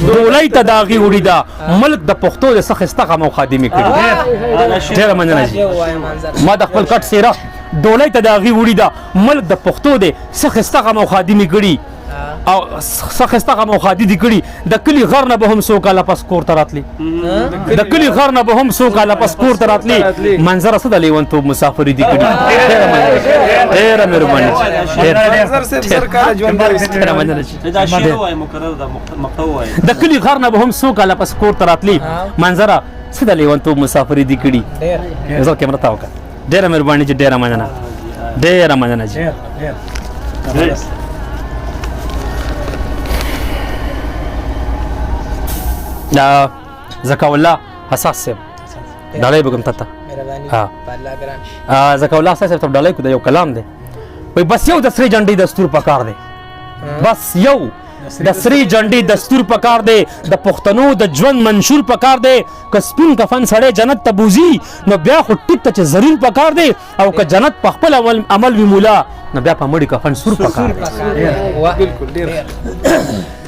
دولای ته د هغې وړي ده ملک د پښتو د څه ښایسته غم او خادمې کړي ډېره مننه جي ما د خپل کټ څېره دولای ته د هغې وړي ده ملک د پښتو د څه ښایسته غم او خادمې کړي او څه ښایسته غم او خادي دي کړي د کلي غر نه به هم څو کاله پس کور ته راتلي د کلي غر نه به هم څو کاله پس کور ته راتلي منظره څه د لیونتوب مسافري دي کړي ډېره مهرباني د کلي غر نه به هم څو کاله پس کور ته راتلي منظره څه د لیونتوب مسافري دي کړي زه کیمره ته وکړه ډېره مهرباني جي ډېره مننه ډېره مننه جي زکا الله حساس صاحب ډالۍ به کوم ته زکا الله حساس صاحب ته ډالۍ کو د یو کلام دی وای بس یو د سرې جنډۍ دستور پکار دی بس یو د سرې جنډۍ دستور پکار دی د پښتنو د ژوند منشور پکار دی که سپین کفن سړی جنت ته بوځي نو بیا خو ټیک ته چې ضرور پکار دی او که جنت په خپل عمل وي مولا نو بیا په مړي کفن سور پکار دی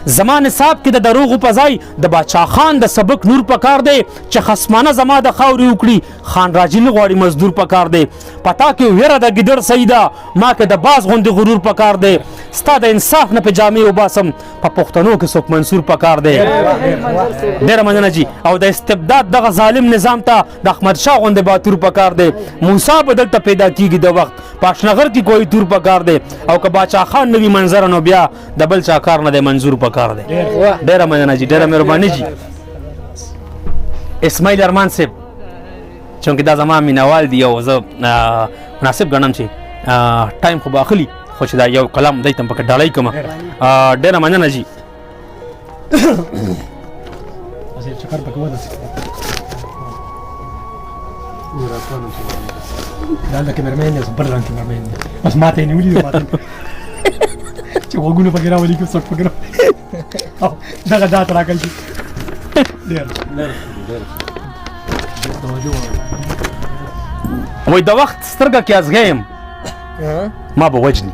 زمان صاحب کې د دروغو په ځای د باچا خان د سبق نور پکار دی چې خصمانه زما د خاورې وکړي خان راجي نه غواړي مزدور پکار دی پتا کې ویره د ګیدړ سیده ما کې د باز غوندې غرور پکار دی ستا د انصاف نه په جامې وباسم په پښتنو کې څوک منصور پکار دی ډېره مننه جي او د استبداد دغه ظالم نظام ته د احمد شاه غوندې باتور پکار دی موسی به دلته پیدا کېږي د وخت په اشنغر کې کوئی تور پکار دی او که باچا خان نه وي منظره نو بیا د بل چا کار نه دی منظور پکار دی ډېره مننه جي ډېره مهرباني جي اسماعیل ارمان صاحب چونکې دا زما مینوال دی او زه مناسب ګڼم چې ټایم خو به اخلي خو چې دا یو کلام دی ته پکې ډالۍ کړمه ډېره مننه جي دا لکه مېرمن دی بل رنګ مېرمن دی بس ماته یې نیولي دي ماته چې غوږونه پکې راولي که څوک پکې او دغه دات راکړل شي وای د وخت سترګه کې ازغی یم ما به وجني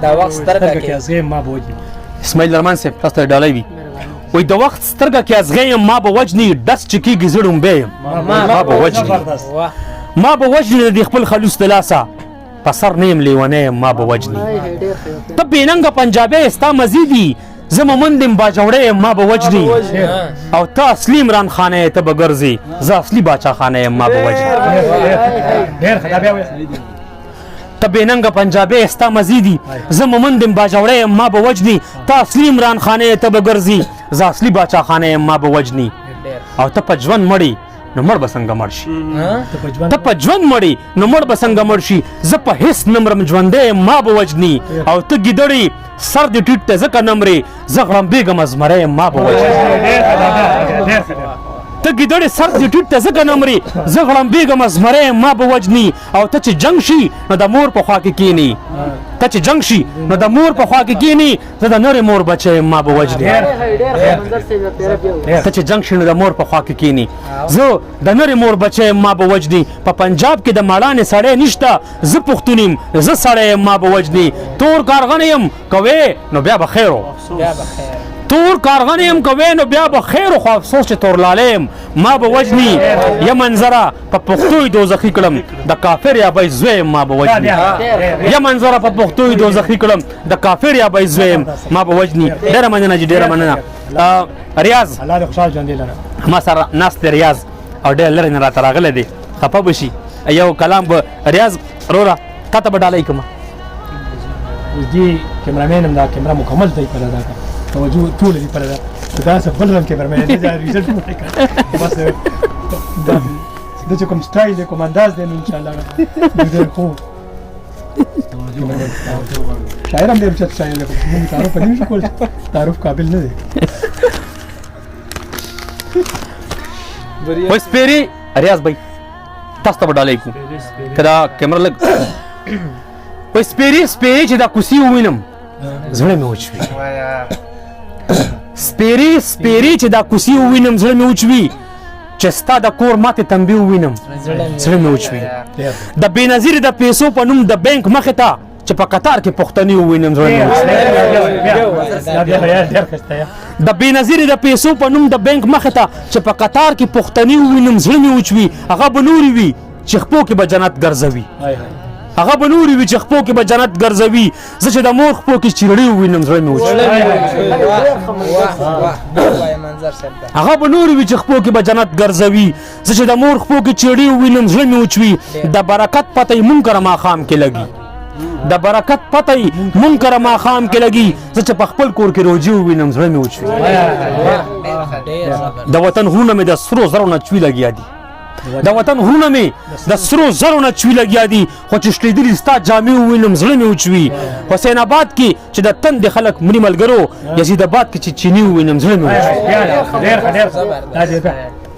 د وخت سترګه کې ازغی ما به وجني اسماعیل ارمان صاحب تاسو ته ډالۍ وي وای د وخت سترګه کې ازغی یم ما به وجني ډس چې کېږي زه ړومبی یم ما به وجني ما به وجني د خپل خلوص د لاسه په سر نه یم لیونی یم ما به وجني ته بېننګه پنجابی ستا مزیدي زه مومند یم باجوړی یم ما به وجني او ته اصلي عمران خانه یې ته به ګرځې زه اصلي باچا خانه یم ما به وجني ته بېننګه پنجابی ستا مزیدي زه مومند یم باجوړی یم ما به وجني ته اصلي عمران خانه یې ته به ګرځې زه اصلي باچا خانه یم ما به وجني او ته په ژوند مړی نو مړ به څنګه مړ شي ته په ژوند مړی نو مړ به څنګه مړ شي زه په هېڅ نه مرم ژوندی یم ما به وجني او ته ګیدړې سر دې ټیټ ته ځکه نه مرې زه غړمبېږم زمری یم ما به وجني ته ګیدړې سر دې ټیټ ته ځکه نه مرې زه غړمبېږم زمری یم ما به وجني او ته چې جنګ شي نو د مور په خوا کې کښېني ته چې جنګ شي نو د مور په خوا کې کښېني زه د نورې مور بچی یم ما به وجني ته چې جنګ شي نو د مور په خوا کې کښېني زه د نورې مور بچی یم ما به وجني په پنجاب کې د مړانې سړی نشته زه پښتون یم زه سړی یم ما به وجني تور کارغن یم کوې نو بیا به خیر تور کارغن یم کوې نو بیا به خیر خو افسوس چې تور لالی یم ما به وجني یا منظره په پښتو یې دوزخي کړم د کافر یا به زوی یم ما به وجني یا منظره په پښتو یې دوزخي کړم د کافر یا به زوی یم ما به وجني ډېره مننه جي ډېره مننه ریاض الله دې خوشحال ژوندی لره ما سره ناست دی ریاض او ډېر لرې نه راته راغلی دی خفه به شي یو کلام به ریاض وروره تا ته به ډالۍ کړمه اوس دې کیمرامین هم دا کیمره مکمل دی په دا توجه ټول دی پر دا څه بل رنګ کیمرامین دی دا ریزلټ مو کوي بس دا چې کوم سټایل دی کوم انداز دی نو ان شاء الله دې خو شاعر هم دې چې شاعر له کوم تعارف نه شي کول تعارف قابل نه دی اوس پیری ریاض بھائی تاسو ته ډالۍ کوم کدا کیمرا لګ اوس پیری چې دا کوسی وینم زړه مې وچوي سپیری چې دا کوسی وینم زړه مې وچوي چې ستا د کور ماته تنبیه ووینم زړه مې وچوي د بېنظیرې د پیسو په نوم د بینک مخې ته چې په قطار کې پښتني ووینم زړه مې وچوي د بېنظیرې د پیسو په نوم د بینک مخې ته چې په قطار کې پښتني ووینم زړه مې وچوي هغه به نورې وي چې خپو کې به جنت ګرځوي هغه به نورې وي چې خپو کې به جنت ګرځوي زه چې د مور خپو کې چیرړې ووینم زړه مې وچوي هغه به نورې وي چې خپو کې به جنت ګرځوي زه چې د مور خپو کې چیرړې ووینم زړه مې وچوي د برکت پته یې مونږ کره ماښام کې لګي د برکت پته یې مونږ کره ماښام کې لګي زه چې په خپل کور کې روجي ووینم زړه مې وچوي د وطن غرونه مې د سرو زرو نه چوي لګیا دي د وطن غرونه مې د سرو زرو نه چوي لګیا دي خو چې شلېدلي ستا جامې ووینم زړه مې وچوي حسین آباد کې چې د تندې خلک مري ملګرو یزید آباد کې چې چیني ووینم زړه مې وچوي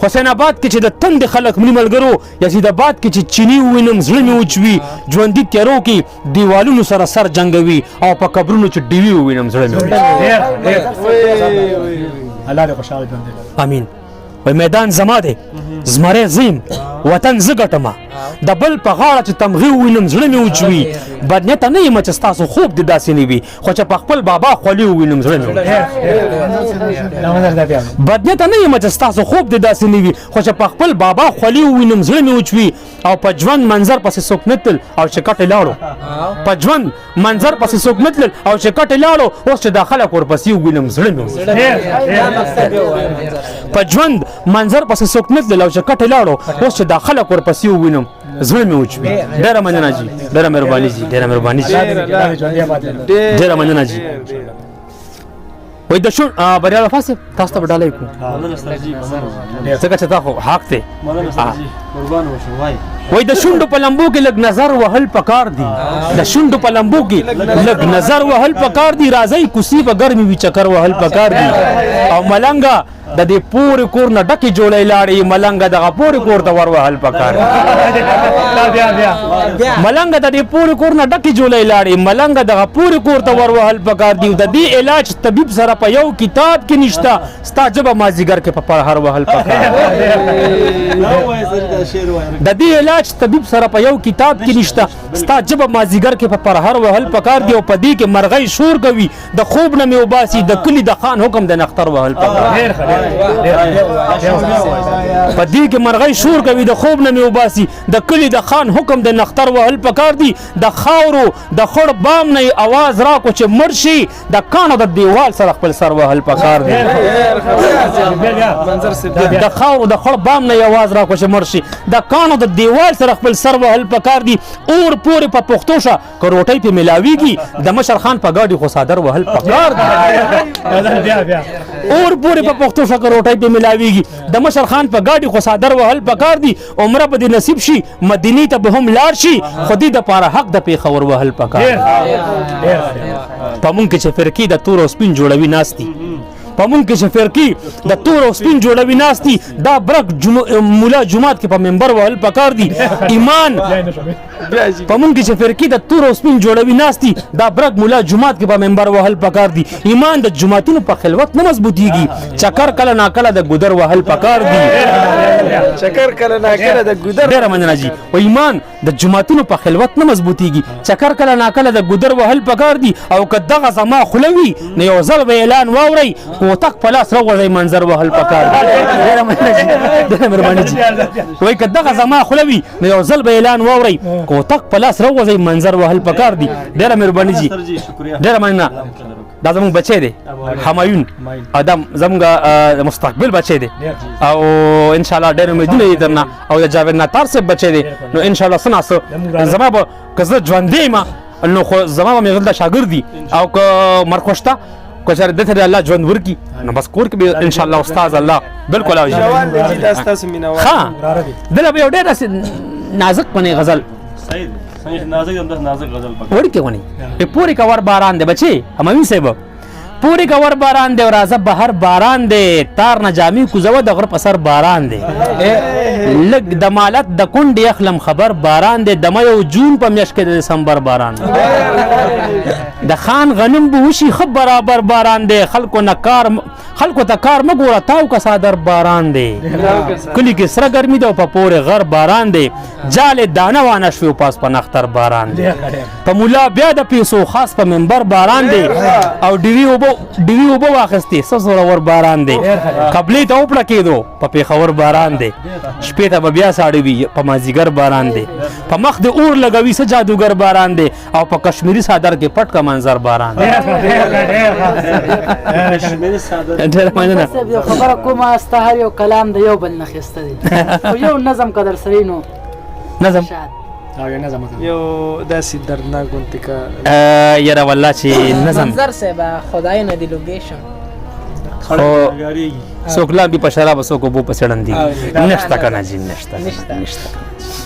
حسین آباد کې چې د تندې خلک مري ملګرو یزید آباد کې چې چیني ووینم زړه مې وچوي ژوندي تیارو کې دیوالونو سره سر جنګوي او په قبرونو چې ډیوي ووینم زړه مې وچوي امین وای میدان زما دی زمری زیم وطن زه ګټمه د بل په غاړه چې تمغې ووینم زړه مې وچوي بدنیته نه یم چې ستاسو خوب دې داسې نه وي خو چې په خپل بابا خولې ووینم زړه مې وچوي بدنیته نه یم چې ستاسو خوب دې داسې نه وي خو چې په خپل بابا خولې ووینم زړه مې وچوي او په ژوند منظر پسې څوک نه تلل او چې کټې لاړو په ژوند منظر پسې څوک نه تلل او چې کټې لاړو اوس چې دا خلک ورپسې ووینم زړه مې وچوي په ژوند منظر پسې څوک نه تلل او چې کټې لاړو اوس چې دا خلک ورپسې ووینم زړه مې وچوي ډېره مننه جي ډېره مهرباني جي ډېره مهرباني جي ډېره مننه جي وای د شون بریاله فاصله تاسو ته ډالۍ کوم څنګه چې تاسو حق ته وای د شونډو په لمبو کې لګ نظر وهل پکار دي د شونډو په لمبو کې لګ نظر وهل پکار دي راځي کوسی په ګرمي وی چکر وهل پکار دي او ملنګا د دې پورې کور نه ډکې جوړې لاړې ملنګا دغه پورې کور ته ور وهل پکار ملنګا د دې پورې کور نه ډکې جوړې لاړې ملنګا دغه پورې کور ته ور وهل پکار دي د دې علاج طبيب سره په یو کتاب کې نشته ستا جبه مازیګر کې په هر وهل پکار د دې علاج طبيب سره په یو کتاب کې نشته ستا جبه مازیګر کې په هر وهل پکار دی او په دې کې مرغۍ شور کوي د خوب نه مې وباسي د کلی د خان حکم د نختر وهل پکار په دې کې مرغۍ شور کوي د خوب نه مې وباسي د کلی د خان حکم د نختر وهل پکار دی د خاورو د خړ بام نه आवाज راکو چې مرشي د کانو د دیوال سره خپل سر وهل پکار دی د خاورو د خړ بام نه आवाज راکو چې مرشي د کانو د دیوال سره خپل سر وهل پکار دی اور پورې په پښتو شه که روټۍ په ملاويږي د مشر خان په ګاډي خو صادر وهل پکار دی اور پورې په پښتو شه که روټۍ په ملاويږي د مشر خان په ګاډي خو صادر وهل پکار دی عمره به دې نصیب شي مدینې ته به هم لاړ شي خودي د پاره حق د پیښور وهل پکار په مونږ کې چې فرقې د تور او سپین جوړوي ناستي په مونږ کې چې فرقې د تور او سپین جوړوي ناستي دا برک مولا جمعات کې په منبر وهل پکار دی ایمان په مونږ کې چې فرقې د تور او سپین جوړوي ناستي دا برک مولا جمعات کې په منبر وهل پکار دی ایمان د جمعتونو په خلوت نه مضبوطیږي چکر کله ناکله د ګودر وهل پکار دی چکر کله ناکله د ګودر ډېره مننه جي او ایمان د جمعتونو په خلوت نه مضبوطیږي چکر کله ناکله د ګودر وهل پکار دی او که دغه زما خلوي نه یو ځل به اعلان واورئ کوتک په لاس راوړئ منظر وهل پکار دی ډېره مننه جي ډېره مهرباني جي وایي که دغه زما خلوي نه یو ځل به اعلان واورئ کوتک په لاس راوړئ منظر وهل پکار دی ډېره مهرباني جي ډېره مننه دا زموږ بچی دی همایون ادم زموږ مستقبل بچی دی او ان شاء الله ډېر امیدونه یې درنه او د جاوید ناتار صاحب بچی دی نو ان شاء الله څه ناڅه زما به که زه ژوندی یم نو خو زما به مې دلته شاګرد دي او که مرګ خوښ ته که چېرې دته د الله ژوند ورکړي نو بس کور کې به ان شاء الله استاد الله بالکل او ښه دله به یو ډېر نازک پنې غزل وړکې ونی پورې کور باران دی بچې همایون صاحب پورې کور باران دی او راځه بهر باران دی تار نه جامې کوزوه د غره په سر باران دی لږ د مالت د کونډې اخلم خبر باران دی د می او جون په میاشت کې د دسمبر باران دی د خان غنم به وشي ښه برابر باران دی خلکو ته کار مه ګوره تاو که صادر باران دی کلي کې سره ګرمي ده او په پورې غر باران دی جالې دانه وانه شوي او پاس په نختر باران دی په ملا بیا د پیسو خاص په منبر باران دی او ډیوي اوبه واخیستې څه زورور باران دی قبلې ته وپړه کېدو په پېښور باران دی شپې ته به بیا ساړه وي په مازدیګر باران دی په مخ د اور لګوي څه جادوګر باران دی او په کشمیري صادر کې پټ کا منظر باران دی ډېره مننه خبره کومه ستا هر یو کلام د یو بل نه اخیسته دی خو یو نظم که در سره نو نظم یو داسې دردناک غونتې که یاره والله چې نظم منظر صاحب خدای نه دی لوکیشن خو څوک لامبي په شراب څوک اوبو په څړندي نشته که نه جي نشته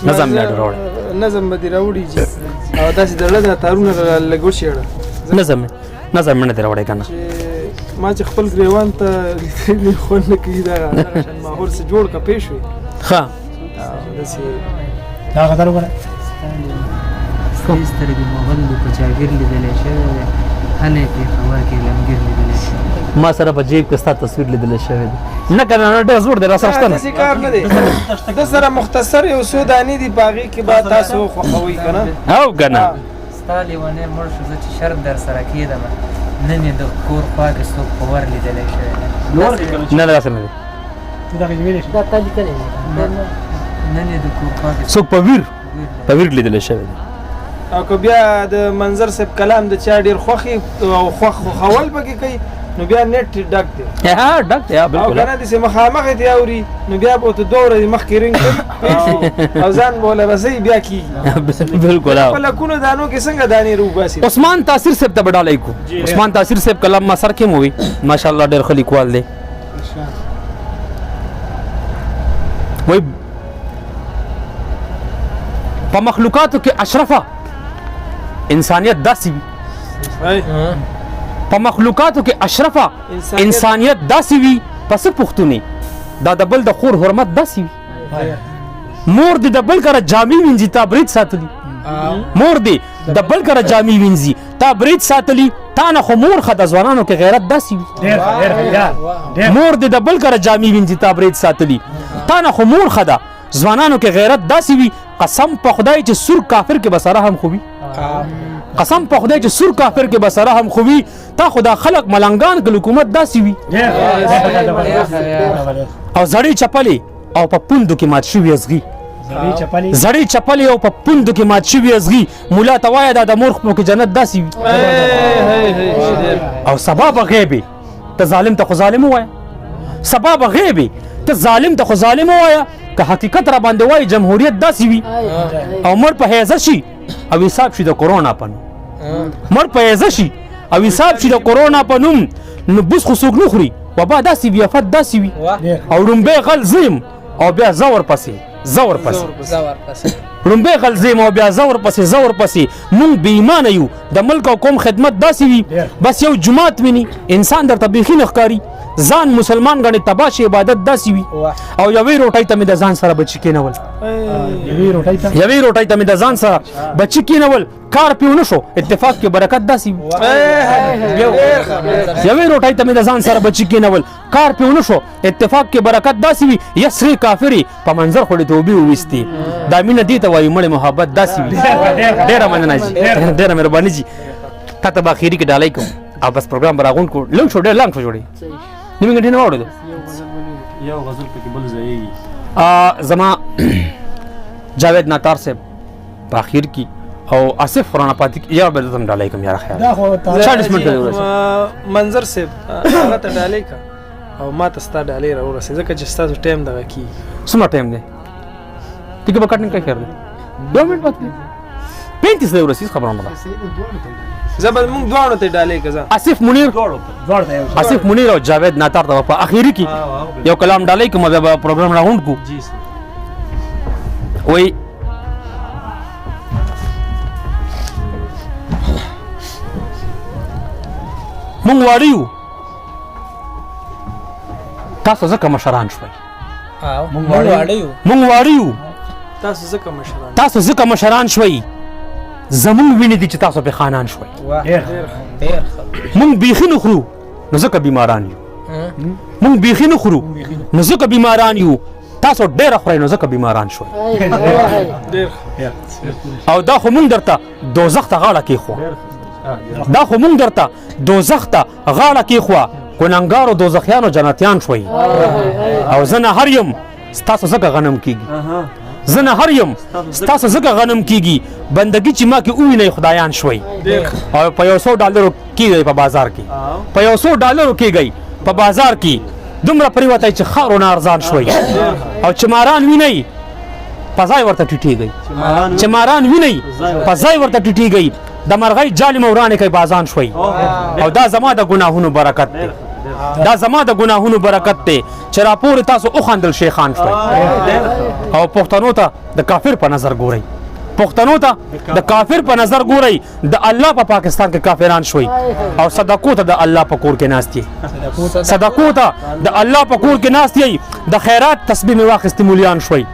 نظم مې راوړی نظم به دې راوړي جي او داسې د زړه نه تارونه لږ وشېړه نظم مې نه دی راوړی که نه ما چې خپل ګریوان ته لیدلي خوند نه کوي دغه شان ماحول څه جوړ که پېښ وي ښه دا غزل وګوره ستاسو سترګې مغل په جاګیر لیدلی شوی دی هلې پېښور کې لمګیر لیدلی شوی ما سره په جیب کې ستا تصویر لیدلی شوی دی نه که نه ډېر زوړ دی راسره شته نه داسې کار نه دی د سره مختصر یو څو دانې دي په هغې کې به تاسو خوښوئ که نه او که نه ستا لیونی مړ شو زه چې شرط در سره کېدم نن یې د کور خوا کې څوک په ور لیدلی شوی دی نه داسې نه دی دا تا لیکلی دی نن یې د کور خوا کې څوک په ویر لیدلی شوی دی او که بیا د منظر صاحب کلام د چا ډېر خوښي او خوښول پکې کوي نو بیا نیټ ډک دی ها ډک دی او بالکل که نه داسې مخامخ دې اوري نو بیا به ورته دوه ورځې مخکې رنګ کوي او ځان به وله رسوي بیا کېږي بالکل په لکونو دانو کې څنګه دانې روباسي عثمان تاثیر صاحب ته به ډالۍ کو عثمان تاثیر صاحب کلام ما سر کې مو وي ماشاءالله ډېر ښه لیکوال دی وایي په مخلوقاتو کې اشرفه انسانیت داسې وي په مخلوقاتو کې اشرفه انسانیت داسې وي پس پښتوني دا د بل د خور حرمت داسې وي مور دې د بل کره جامې وینځي تا برید ساتلی مور دې د بل کره جامې وینځي تا برید ساتلی تا نه خو مور ښه د ځوانانو کې غیرت داسې وي مور دې د بل کره جامې وینځي تا برید ساتلی تا نه خو مور ښه ده ځوانانو کې غیرت داسې وي قسم په خدای چې سور کافر کې به سره هم خو وي قسم په خدای چې سور کافر کې به سره هم خو وي تا خو دا خلق ملنګان که حکومت داسې وي او زړې چپلې او په پوندو کې مات شوي ازغي زړې چپلې او په پوندو کې مات شوي ازغي ملا ته وایه دا د مور خپلو کې جنت داسې وي او سبا به غیبې ته ظالم ته خو ظالم ووایه سبا به غیبې ته ظالم ته خو ظالم ووایه که حقیقت را باندې وایي جمهوریت داسې وي او مړ په حیزه شي او حساب شي د کرونا په نوم مړ په حیزه شي او حساب شي د کرونا په نوم نو بوس خو څوک نه خوري وبا داسې وي افت داسې وي او لومبی غل زیم او بیا زور پسې لومبی غل زیم او بیا زور پسې مونږ بې ایمانه یو د ملک او قوم خدمت داسې وي بس یو جماعت ویني انسان درته بیخي نه ښکاري ځان مسلمان غني تباش عبادت داسې وي او یوې روټۍ ته مې د ځان سره بچي کېنول یوې روټۍ ته مې د ځان سره بچي کېنول کار پې ونه شو اتفاق کې برکت داسې وي یوې روټۍ ته مې د ځان سره بچي کېنول کار پې ونه شو اتفاق کې برکت داسې وي یسرې کافرې په منظر خو دې توبې وویستې دا مینه دې ته وایي مړې محبت داسې وي ډېره مننه جي ډېره مهرباني جي تا ته به اخري کې ډالۍ کوم او بس پروګرام به راغونډ کړو لږ شو ډېر لنډ شو جوړې نیمې ګنټې نه واورېدو یو غزل پکې بل ځایږي زما جاوید ناتار صاحب په اخر کې او آصف قرآن پاتې یا به زم ډالۍ کوم یاره خیال 40 منټه منظر صاحب هغه ته ډالۍ کا او ما ته ستا ډالۍ راورسې ځکه چې ستاسو ټایم دغه کېږي څومره ټایم دی ټیکه به کټنګ کوي خیر دی 2 منټ پاتې 35 دی ورسې خبره نه ده زبر موږ دواړو ته ډالۍ کزا آصف منیر او جاوید ناتار ته په اخیری کې یو کلام ډالۍ کوم بیا پروګرام راوند کو جی سر وای مونږ واړیو تاسو ځکه مشران شوي مونږ واړه یو مونږ واړه یو تاسو ځکه مشران تاسو ځکه مشران شوي زمونږ وینې دي چې تاسو په خانان شوي ډېر مونږ بیخي نه خورو نو ځکه بیماران یو مونږ بیخي نه خورو نو ځکه بیماران یو تاسو ډېره خورئ نو ځکه بیماران شوي او دا خو مونږ درته دوزخ ته غاړه کېښوه دا خو مونږ درته دوزخ ته غاړه کېښوه ګنهګارو دوزخیانو جنتیان شوي او زه نه هر یم ستاسو ځکه غنم کېږي زه نه هر یم ستاسو ځکه غنم کېږي بندګي چې ما کې ووینئ خدایان شوي او په 100 ډالرو کېږئ په بازار کې په 100 ډالرو کېږئ په بازار کې دومره پرېوتی چې خاورو نه ارزان شوي او چې ماران وینئ په ځای ورته ټیټېږئ چې ماران وینئ په ځای ورته ټیټېږئ د مرغۍ جالې مورانې کوي بازان شوي او دا زما د ګناهونو برکت دی دا زما د ګناهونو برکت دی چې راپورې تاسو وخندل شیخان شوي او پښتنو ته د کافر په نظر ګورئ پښتنو ته د کافر په نظر ګورئ د الله په پاکستان کې کافران شوي او صدقو ته د الله په کور کې ناست یې صدقو ته د الله په کور کې ناست یې د خیرات تسبیح مې واخیستې مولیان شوي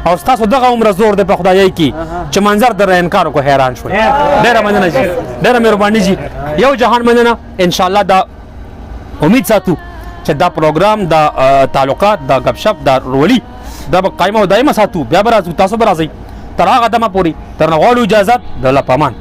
او ستاسو دغه عمره زور دی په خدایۍ کې چې منظر در انکار کو حیران شوي ډېره مننه جي ډېره مهرباني جي یو جهان مننه انشاءالله دا امید ساتو چې دا پروګرام دا تعلقات دا گپ شپ دا رولي دا به قایمه او دایمه ساتو بیا به راځو تاسو به راځئ تر هغه دمه پورې تر نه غواړو اجازت د الله په امان